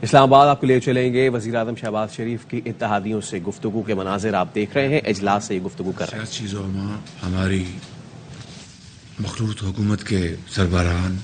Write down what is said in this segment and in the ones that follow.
اسلام آباد آپ کو لے چلیں گے وزیر اعظم شہباز شریف کی اتحادیوں سے گفتگو کے مناظر آپ دیکھ رہے ہیں، اجلاس سے یہ گفتگو کر رہے ہیں۔ سیاسی زعما ہماری مخلوط حکومت کے سربراہان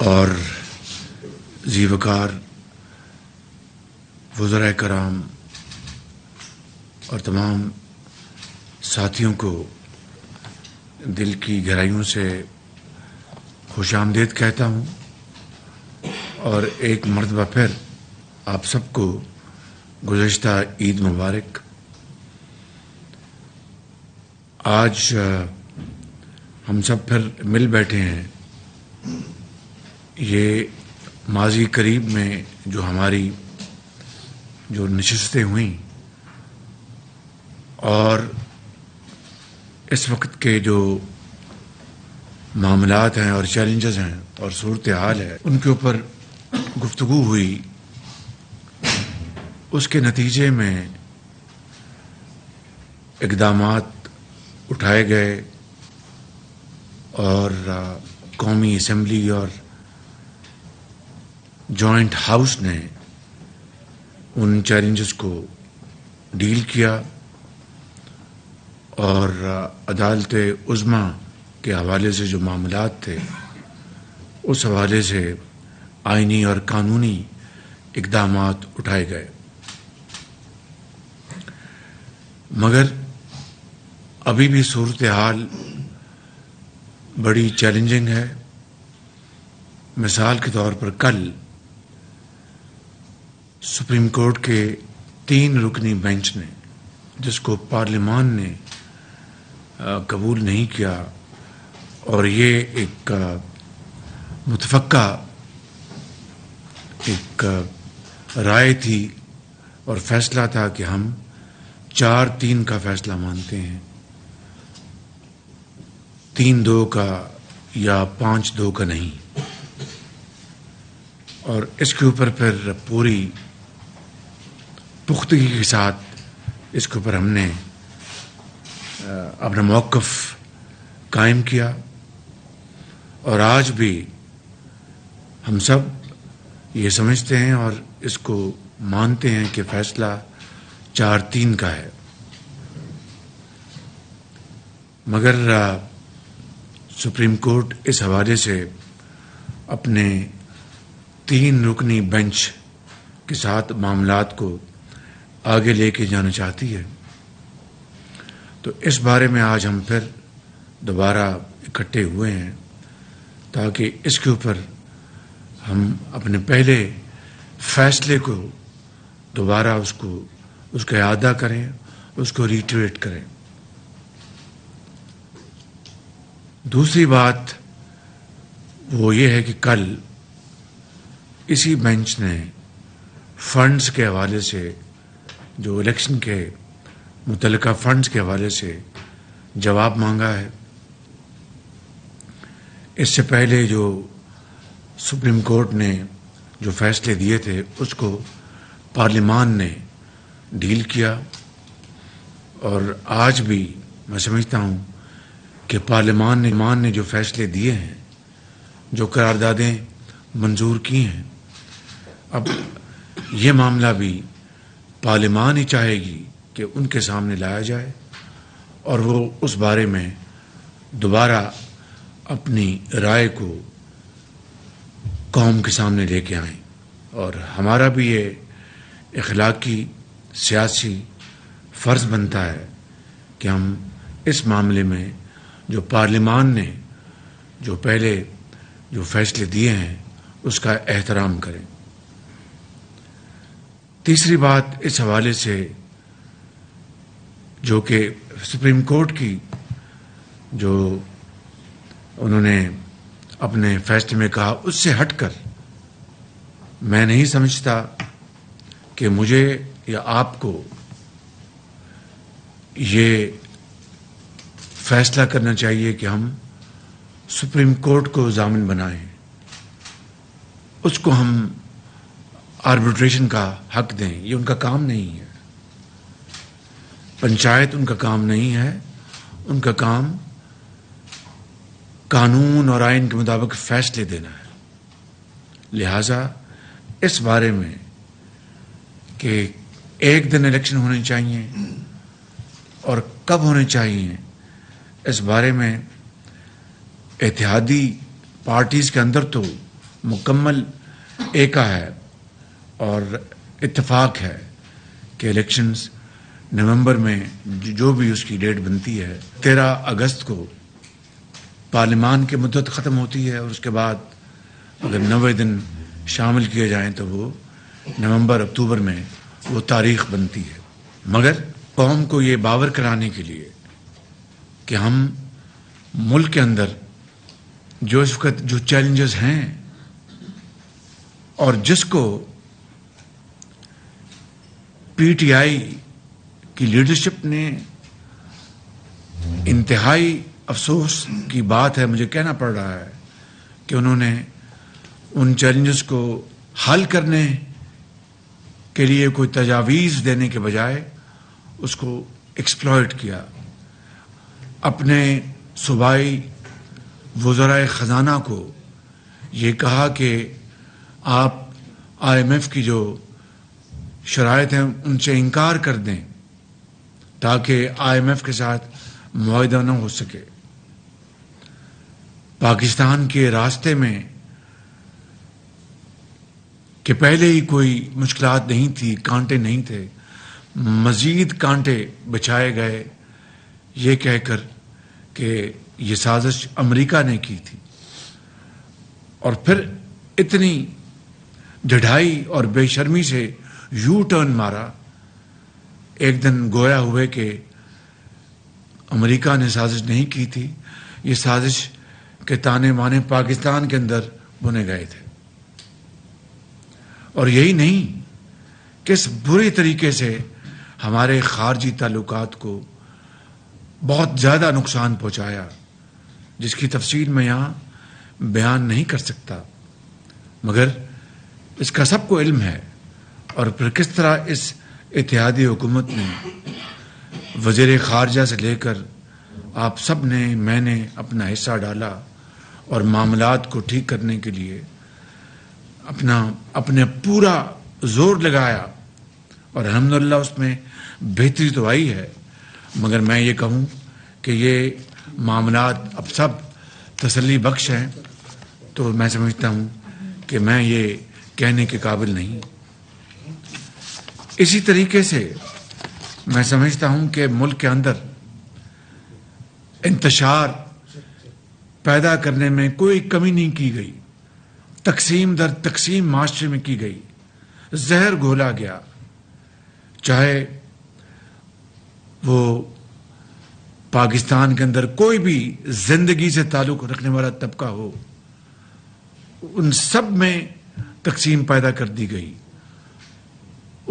اور ذی وقار وزرائے کرام اور تمام ساتھیوں کو دل کی گہرائیوں سے خوش آمدید کہتا ہوں، اور ایک مرتبہ پھر آپ سب کو گزشتہ عید مبارک۔ آج ہم سب پھر مل بیٹھے ہیں۔ یہ ماضی قریب میں جو ہماری جو نشستیں ہوئیں اور اس وقت کے جو معاملات ہیں اور چیلنجز ہیں اور صورتحال ہے، ان کے اوپر گفتگو ہوئی، اس کے نتیجے میں اقدامات اٹھائے گئے اور قومی اسمبلی اور جوائنٹ ہاؤس نے ان چیلنجز کو ڈیل کیا، اور عدالت عظمیٰ کے حوالے سے جو معاملات تھے اس حوالے سے آئینی اور قانونی اقدامات اٹھائے گئے۔ مگر ابھی بھی صورتحال بڑی چیلنجنگ ہے۔ مثال کے طور پر کل سپریم کورٹ کے 3 رکنی بینچ نے، جس کو پارلیمان نے قبول نہیں کیا، اور یہ ایک متفقہ ایک رائے تھی اور فیصلہ تھا کہ ہم 4-3 کا فیصلہ مانتے ہیں، 3-2 کا یا 5-2 کا نہیں، اور اس کے اوپر پھر پوری پختگی کے ساتھ اس کے اوپر ہم نے اپنا موقف قائم کیا، اور آج بھی ہم سب یہ سمجھتے ہیں اور اس کو مانتے ہیں کہ فیصلہ 4-3 کا ہے۔ مگر سپریم کورٹ اس حوالے سے اپنے 3 رکنی بینچ کے ساتھ معاملات کو آگے لے کے جانا چاہتی ہے، تو اس بارے میں آج ہم پھر دوبارہ اکٹھے ہوئے ہیں تاکہ اس کے اوپر ہم اپنے پہلے فیصلے کو دوبارہ اس کا اعادہ کریں، اس کو ریٹریٹ کریں۔ دوسری بات وہ یہ ہے کہ کل اسی بینچ نے فنڈز کے حوالے سے، جو الیکشن کے متعلقہ فنڈز کے حوالے سے جواب مانگا ہے۔ اس سے پہلے جو سپریم کورٹ نے جو فیصلے دیے تھے اس کو پارلیمان نے ڈیل کیا، اور آج بھی میں سمجھتا ہوں کہ پارلیمان نے جو فیصلے دیے ہیں، جو قراردادیں منظور کی ہیں، اب یہ معاملہ بھی پارلیمان ہی چاہے گی کہ ان کے سامنے لایا جائے اور وہ اس بارے میں دوبارہ اپنی رائے کو قوم کے سامنے لے کے آئیں، اور ہمارا بھی یہ اخلاقی سیاسی فرض بنتا ہے کہ ہم اس معاملے میں جو پارلیمان نے جو پہلے جو فیصلے دیے ہیں اس کا احترام کریں۔ تیسری بات اس حوالے سے جو کہ سپریم کورٹ کی جو انہوں نے اپنے فیصلے میں کہا، اس سے ہٹ کر میں نہیں سمجھتا کہ مجھے یا آپ کو یہ فیصلہ کرنا چاہیے کہ ہم سپریم کورٹ کو ضامن بنائیں، اس کو ہم آربیٹریشن کا حق دیں۔ یہ ان کا کام نہیں ہے، پنچایت ان کا کام نہیں ہے، ان کا کام قانون اور آئین کے مطابق فیصلے دینا ہے۔ لہذا اس بارے میں کہ ایک دن الیکشن ہونے چاہیے اور کب ہونے چاہیے، اس بارے میں اتحادی پارٹیز کے اندر تو مکمل ایکا ہے اور اتفاق ہے کہ الیکشنز نومبر میں جو بھی اس کی ڈیٹ بنتی ہے 13 اگست کو پارلیمان کی مدت ختم ہوتی ہے، اور اس کے بعد اگر 90 دن شامل کیے جائیں تو وہ نومبر اکتوبر میں وہ تاریخ بنتی ہے۔ مگر قوم کو یہ باور کرانے کے لیے کہ ہم ملک کے اندر جو اس وقت جو چیلنجز ہیں اور جس کو پی ٹی آئی کی لیڈرشپ نے انتہائی افسوس کی بات ہے، مجھے کہنا پڑ رہا ہے کہ انہوں نے ان چیلنجز کو حل کرنے کے لیے کوئی تجاویز دینے کے بجائے اس کو ایکسپلائٹ کیا۔ اپنے صوبائی وزرائے خزانہ کو یہ کہا کہ آپ آئی ایم ایف کی جو شرائط ہیں ان سے انکار کر دیں تاکہ آئی ایم ایف کے ساتھ معاہدہ نہ ہو سکے۔ پاکستان کے راستے میں کہ پہلے ہی کوئی مشکلات نہیں تھی، کانٹے نہیں تھے، مزید کانٹے بچھائے گئے یہ کہہ کر کہ یہ سازش امریکہ نے کی تھی، اور پھر اتنی ڈھائی اور بے شرمی سے یو ٹرن مارا، ایک دن گویا ہوئے کہ امریکہ نے سازش نہیں کی تھی، یہ سازش کے تانے بانے پاکستان کے اندر بنے گئے تھے۔ اور یہی نہیں، کس بری طریقے سے ہمارے خارجی تعلقات کو بہت زیادہ نقصان پہنچایا، جس کی تفصیل میں یہاں بیان نہیں کر سکتا، مگر اس کا سب کو علم ہے۔ اور پھر کس طرح اس اتحادی حکومت نے وزیر خارجہ سے لے کر آپ سب نے، میں نے اپنا حصہ ڈالا اور معاملات کو ٹھیک کرنے کے لیے اپنے پورا زور لگایا، اور الحمدللہ اس میں بہتری تو آئی ہے، مگر میں یہ کہوں کہ یہ معاملات اب سب تسلی بخش ہیں تو میں سمجھتا ہوں کہ میں یہ کہنے کے قابل نہیں۔ اسی طریقے سے میں سمجھتا ہوں کہ ملک کے اندر انتشار پیدا کرنے میں کوئی کمی نہیں کی گئی، تقسیم در تقسیم معاشرے میں کی گئی، زہر گھولا گیا، چاہے وہ پاکستان کے اندر کوئی بھی زندگی سے تعلق رکھنے والا طبقہ ہو، ان سب میں تقسیم پیدا کر دی گئی۔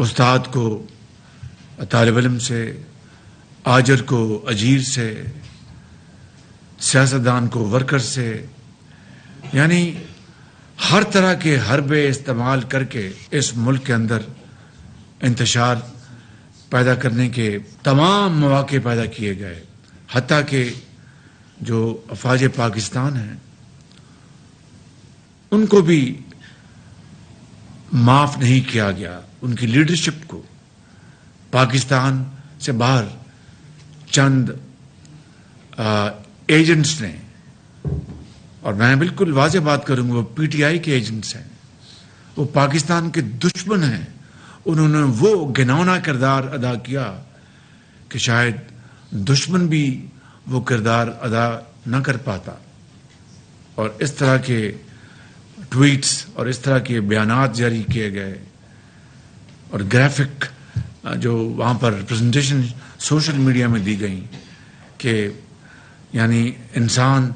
استاد کو طالب علم سے، آجر کو اجیر سے، سیاستدان کو ورکر سے، یعنی ہر طرح کے حربے استعمال کر کے اس ملک کے اندر انتشار پیدا کرنے کے تمام مواقع پیدا کیے گئے، حتیٰ کہ جو افواج پاکستان ہیں ان کو بھی معاف نہیں کیا گیا، ان کی لیڈرشپ کو پاکستان سے باہر چند ایجنٹس نے، اور میں بالکل واضح بات کروں گا، وہ پی ٹی آئی کے ایجنٹس ہیں، وہ پاکستان کے دشمن ہیں، انہوں نے وہ گھناؤنا کردار ادا کیا کہ شاید دشمن بھی وہ کردار ادا نہ کر پاتا، اور اس طرح کے ٹویٹس اور اس طرح کے بیانات جاری کیے گئے، اور گرافک جو وہاں پر پریزنٹیشن سوشل میڈیا میں دی گئیں کہ یعنی انسان،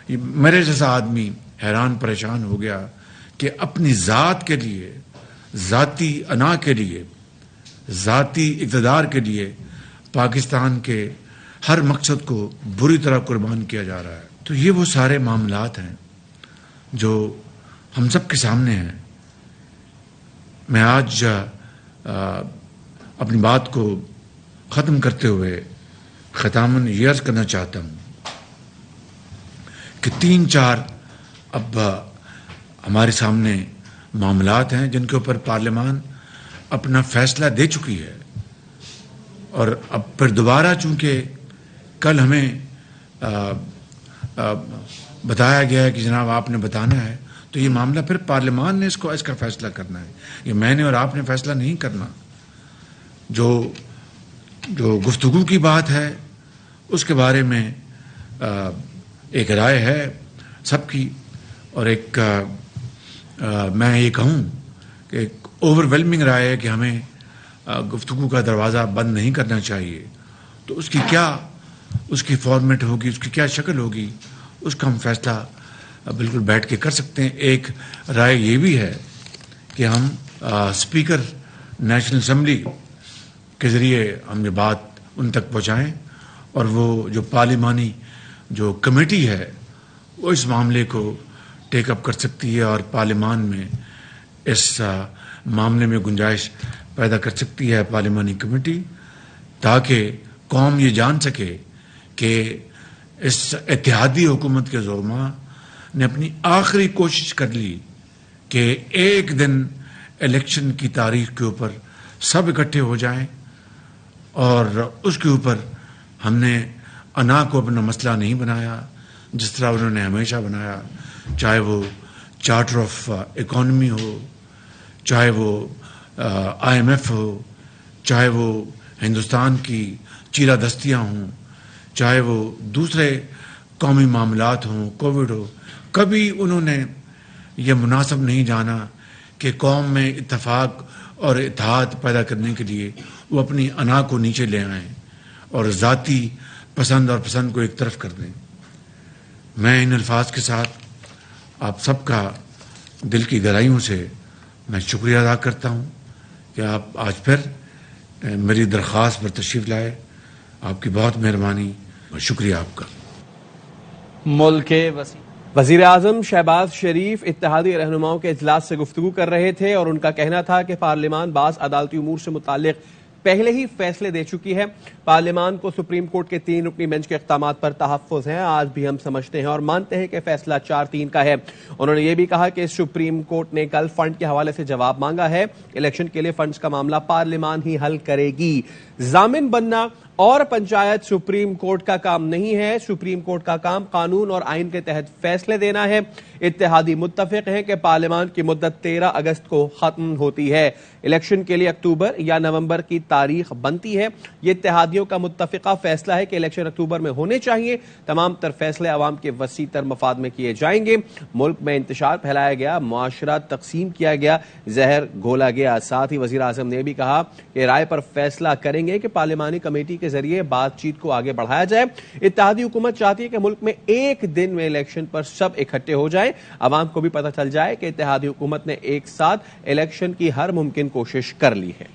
میرے جیسا آدمی حیران پریشان ہو گیا کہ اپنی ذات کے لیے، ذاتی انا کے لیے، ذاتی اقتدار کے لیے پاکستان کے ہر مقصد کو بری طرح قربان کیا جا رہا ہے۔ تو یہ وہ سارے معاملات ہیں جو ہم سب کے سامنے ہیں۔ میں آج اپنی بات کو ختم کرتے ہوئے ختاماً یہ عرض کرنا چاہتا ہوں کہ 3-4 اب ہمارے سامنے معاملات ہیں جن کے اوپر پارلیمان اپنا فیصلہ دے چکی ہے، اور اب پھر دوبارہ چونکہ کل ہمیں بتایا گیا ہے کہ جناب آپ نے بتانا ہے، تو یہ معاملہ پھر پارلیمان نے اس کا فیصلہ کرنا ہے، یہ میں نے اور آپ نے فیصلہ نہیں کرنا۔ جو گفتگو کی بات ہے اس کے بارے میں ایک رائے ہے سب کی، اور ایک میں یہ کہوں کہ ایک اوور ویلمنگ رائے ہے کہ ہمیں گفتگو کا دروازہ بند نہیں کرنا چاہیے۔ تو اس کی فارمیٹ ہوگی، اس کی کیا شکل ہوگی، اس کا ہم فیصلہ بالکل بیٹھ کے کر سکتے ہیں۔ ایک رائے یہ بھی ہے کہ ہم اسپیکر نیشنل اسمبلی کے ذریعے ہم یہ بات ان تک پہنچائیں، اور وہ جو پارلیمانی جو کمیٹی ہے وہ اس معاملے کو ٹیک اپ کر سکتی ہے اور پارلیمان میں اس معاملے میں گنجائش پیدا کر سکتی ہے پارلیمانی کمیٹی، تاکہ قوم یہ جان سکے کہ اس اتحادی حکومت کے زعماء نے اپنی آخری کوشش کر لی کہ ایک دن الیکشن کی تاریخ کے اوپر سب اکٹھے ہو جائیں، اور اس کے اوپر ہم نے انا کو اپنا مسئلہ نہیں بنایا جس طرح انہوں نے ہمیشہ بنایا، چاہے وہ چارٹر آف اکانومی ہو، چاہے وہ IMF ہو، چاہے وہ ہندوستان کی چیرہ دستیاں ہوں، چاہے وہ دوسرے قومی معاملات ہوں، کووڈ ہو، کبھی انہوں نے یہ مناسب نہیں جانا کہ قوم میں اتفاق اور اتحاد پیدا کرنے کے لیے وہ اپنی انا کو نیچے لے آئیں اور ذاتی پسند اور پسند کو ایک طرف کر دیں۔ میں ان الفاظ کے ساتھ آپ سب کا دل کی گہرائیوں سے میں شکریہ ادا کرتا ہوں کہ آپ آج پھر میری درخواست پر تشریف لائے۔ آپ کی بہت مہربانی اور شکریہ آپ کا۔ ملک کے وزیر اعظم شہباز شریف اتحادی رہنماؤں کے اجلاس سے گفتگو کر رہے تھے، اور ان کا کہنا تھا کہ پارلیمان بعض عدالتی امور سے متعلق پہلے ہی فیصلے دے چکی ہے۔ پارلیمان کو سپریم کورٹ کے 3 رکنی بینچ کے اقدامات پر تحفظ ہیں، آج بھی ہم سمجھتے ہیں اور مانتے ہیں کہ فیصلہ 4-3 کا ہے۔ انہوں نے یہ بھی کہا کہ سپریم کورٹ نے کل فنڈ کے حوالے سے جواب مانگا ہے، الیکشن کے لیے فنڈز کا معاملہ پارلیمان ہی حل کرے گی۔ ضامن بننا اور پنچایت سپریم کورٹ کا کام نہیں ہے، سپریم کورٹ کا کام قانون اور آئین کے تحت فیصلے دینا ہے۔ اتحادی متفق ہیں کہ پارلیمان کی مدت 13 اگست کو ختم ہوتی ہے، الیکشن کے لیے اکتوبر یا نومبر کی تاریخ بنتی ہے۔ یہ اتحادیوں کا متفقہ فیصلہ ہے کہ الیکشن اکتوبر میں ہونے چاہیے، تمام تر فیصلے عوام کے وسیع تر مفاد میں کیے جائیں گے۔ ملک میں انتشار پھیلایا گیا، معاشرہ تقسیم کیا گیا، زہر گھولا گیا۔ ساتھ ہی وزیر اعظم نے بھی کہا کہ رائے پر فیصلہ کریں گے کہ پارلیمانی کمیٹی کے ذریعے بات چیت کو آگے بڑھایا جائے۔ اتحادی حکومت چاہتی ہے کہ ملک میں ایک دن میں الیکشن پر سب اکٹھے ہو جائیں، عوام کو بھی پتہ چل جائے کہ اتحادی حکومت نے ایک ساتھ الیکشن کی ہر ممکن کوشش کر لی ہے۔